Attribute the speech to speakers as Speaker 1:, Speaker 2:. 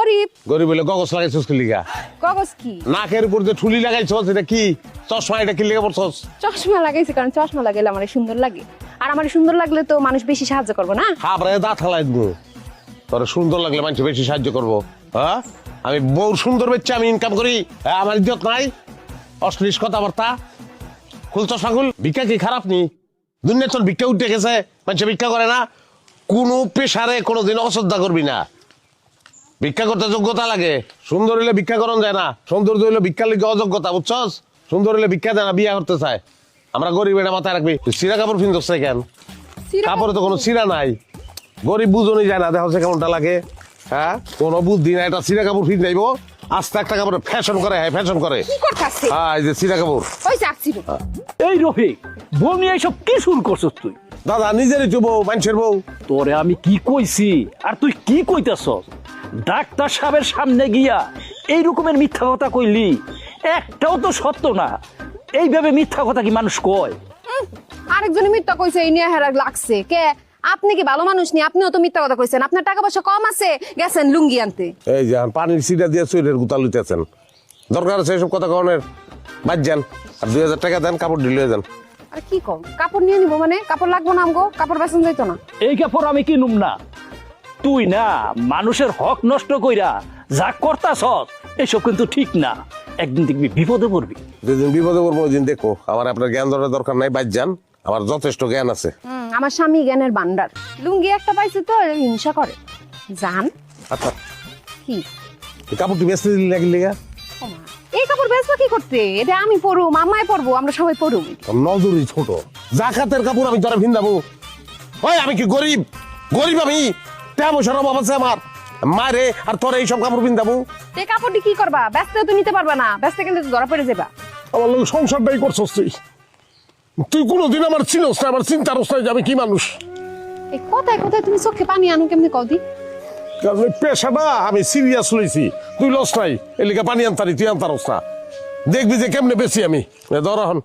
Speaker 1: গরিব।
Speaker 2: গরিব হলে গগস লাগাইছস কি লিগা?
Speaker 1: কাগজ কি?
Speaker 2: নাকের উপর যে ঠুলি লাগাইছস এটা কি? চশমা এটা কি লিগা পড়ছস?
Speaker 1: চশমা লাগাইছি কারণ চশমা লাগাইলে আমার সুন্দর লাগে, আর আমার সুন্দর লাগলে তো মানুষ বেশি সাহায্য করবে না।
Speaker 2: হাবরে দাঁত হালাই দিবো। তোর সুন্দর লাগলে মানুষ বেশি সাহায্য করবো। হ্যাঁ, আমি বউ সুন্দর বেচে আমি ইনকাম করি। হ্যাঁ, আমার ইজ্জত নাই। অশ্লীল কথাবার্তা। খুল চশমা খুল। ভিক্ষা কি খারাপ নি? দুনিয়া তোর ভিক্ষা উঠে গেছে, মানুষ ভিক্ষা করে না। কোনো পেশারে কোনোদিন অশ্রদ্ধা করবি না। ভিক্ষা করতে যোগ্যতা লাগে। সুন্দর হইলে ভিক্ষা করন যায় না। সৌন্দর্য হইলে ভিক্ষার লিগে অযোগ্যতা, বুঝছস? সুন্দর হইলে ভিক্ষা দেয় না, বিয়া করতে চায়। আমরা গরিব, এটা মাথায় রাখবি। সিরা কাপড় পিনছস কেন? কাপড়ে তো কোনো সিরা নাই। গরিব বুঝনি যায় না, দেখো কেমনটা লাগে। হ্যাঁ, কোনো বুদ্ধি নাই। এটা সিরা কাপড় ফিন যাইব, আস্তে একটা কাপড়ে ফ্যাশন করে। হ্যাঁ, ফ্যাশন করে।
Speaker 1: কি করতাছে?
Speaker 2: হ্যাঁ, এই যে সিরা কাপড়।
Speaker 1: ওই যাচ্ছিল।
Speaker 3: এই রফিক, বউ নিয়ে এইসব কি শুরু করছস তুই?
Speaker 2: দাদা নিজেরই তো বউ, মানুষের বউ।
Speaker 3: তোরে আমি কি কইছি আর তুই কি কইতাছস? ডাক্তার সাহেবের সামনে গিয়া এই রকমের মিথ্যা কথা কইলি, একটাও তো সত্য না। এইভাবে মিথ্যা কথা কি মানুষ কয়?
Speaker 1: আরেকজনে মিথ্যা কইছে, এই নিয়ে হেরা লাগছে কে? আপনি কি ভালো মানুষ নি? আপনিও তো মিথ্যা কথা কইছেন। আপনার টাকা পয়সা কম আছে, গেছেন লুঙ্গি আনতে।
Speaker 2: এই যে পানির সিটা দিয়ে চুলের গুতা লুইতেছেন। দরকার আছে এইসব কথা কনের। বাদ যান, আর 2000 টাকা দেন, কাপড় ঢিলে যান।
Speaker 1: আর কি কম? কাপড় নিয়ে নিবো মানে? কাপড় লাগবো না আমগো? কাপড় বেচন যাইতো না?
Speaker 3: এই কাপড় আমি কিনুম না। তুই না মানুষের হক নষ্ট কইরা যা করতাছস, এসব কিন্তু ঠিক না। একদিন দেখবি বিপদে পড়বি।
Speaker 2: যেদিন বিপদে পড়বো ওই দিন দেখো। আমার আপনার জ্ঞান ধরার দরকার নাই, বাদ যান। আমার যথেষ্ট জ্ঞান আছে।
Speaker 1: আমার স্বামী জ্ঞানের ভান্ডার। লুঙ্গি একটা পাইছে তো হিংসা করে। জান
Speaker 2: আচ্ছা,
Speaker 1: কি
Speaker 2: এই কাপড়টি বেচতে দিলি নাকি লিগা?
Speaker 1: ওমা, এই কাপড় বেচবো কি করতে? এটা আমি পরুম, আম্মায় পরবো, আমরা সবাই পরুম।
Speaker 2: নজরই ছোট। জাকাতের কাপড় আমি তোরা ভিন্দাবো? ওই আমি কি গরিব? গরিব আমি? টাকা পয়সার অভাব আছে আমার। মারে আর তোরা এইসব কাপড় ভিন্দাবো?
Speaker 1: এই কাপড়টি কি করবা? ব্যস্ত তো নিতে পারবা না, ব্যস্ত কিন্তু ধরা পড়ে যাবা।
Speaker 2: আমার লোক সংসারটাই করছস তুই। তুই কোনোদিন আমার চিনস না, আমার চিন্তার অবস্থায় যাবে কি মানুষ।
Speaker 1: এই কোথায় কোথায় তুমি চোখে পানি আনো কেমনি কদি?
Speaker 2: কারণ এই পেশাটা আমি সিরিয়াস লইছি। তুই লস নাই, এলিকা পানি আনতারি, তুই আনতারস না। দেখবি যে কেমনে বেশি আমি। ধর এখন।